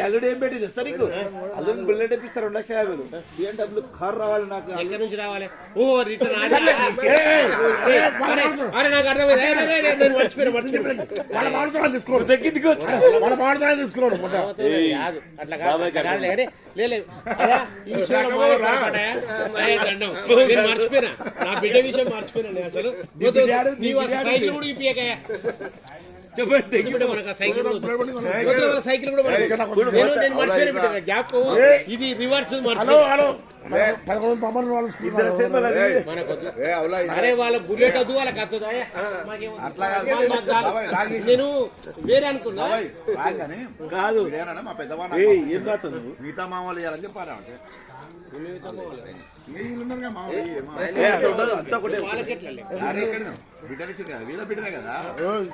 అల్లుడు ఏం పెట్టింది సార్ నీకు అల్లుడు బుల్లెట్ ఇప్పిస్తారు 2,50,000 BMW కార్ రావాలి నాకు ఎక్కడి నుంచి రావాలి ఓ రిటర్న్ అరే నాకు అర్థమైంది అట్లా ఈ విషయంలో నేను మర్చిపోయినా నా బిడ్డ విషయం మర్చిపోయినా అసలు సైకిల్ కూడా ఇప్పియకయ్యా సైకిల్ కూడా గ్యాప్ ఇది రివర్స్ అరే వాళ్ళ బుల్లెట్ వద్దు వాళ్ళకి వద్దు నేను వేరే అనుకున్నా కాదు మా పెద్దవా ఏం కాదు మిగతా మామూలు వేయాలని చెప్పారా అంటే వీళ్ళ బిడ్డనే కదా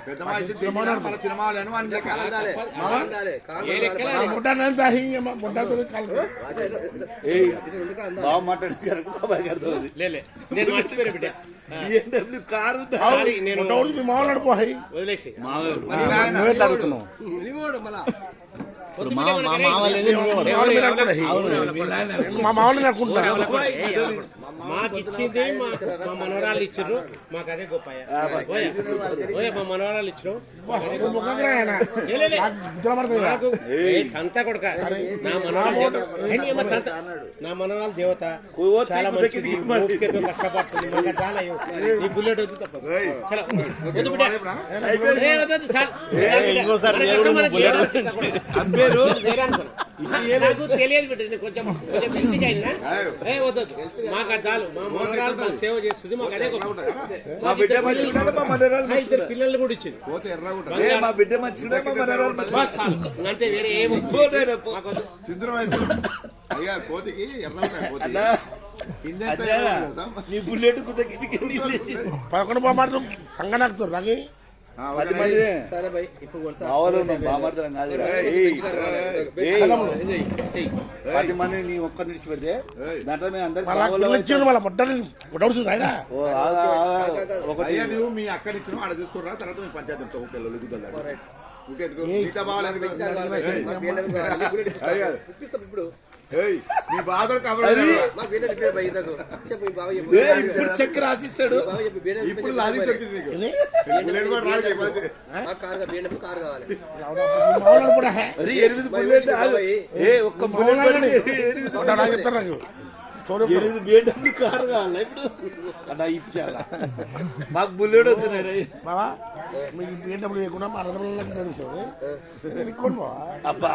పెద్దమా చిన్నమాలు బాగా మాట్లాడారు నేను మర్చిపోయిన బిడ్డ BMW కారు వదిలేసి మాకు ఇచ్చింది మా మనవరాలు ఇచ్చారు మాకు అదే గొప్ప మా మనవరాలు ఇచ్చారు అంతా కొడుక నా మనవరాలు దేవత చాలా మంచిది ఓపికతో కష్టపడుతుంది మాకు చాలా ఈ బుల్లెట్ వద్దు తప్ప నాకు తెలియదు బిడ్డ కొంచెం మిస్టేక్ అయిందా వద్దదు మాకు అది చాలు మా మనవరాలు సేవ చేస్తుంది మాకు అదే ఇద్దరు పిల్లలు కూడా ఇచ్చింది మా బిడ్డ మంచిగా అంతే వేరే ఏమో అయ్యా కోతికి నీ బుల్లెట్ 11 బామార్లు సంగనాకుతారు రాగి 10 మంది నీ ఒక్క నిడిచి పెడితే దాంట్లో మేము అందరూ మీ అక్కడ ఇచ్చిన ఆడ తీసుకురా తర్వాత మీ పంచాయతీ చౌకల్లో మీ బాధలు ఇప్పుడు చెక్ రాసిస్తాడు ఇప్పుడు లారీ దొరికింది BMW కారు కావాలి ఇప్పుడు అలా ఇప్పించాలా మాకు బుల్లెట్ వద్దున్నాడు బాబా మీకు BMW లేకుండా మా అర్థం అబ్బా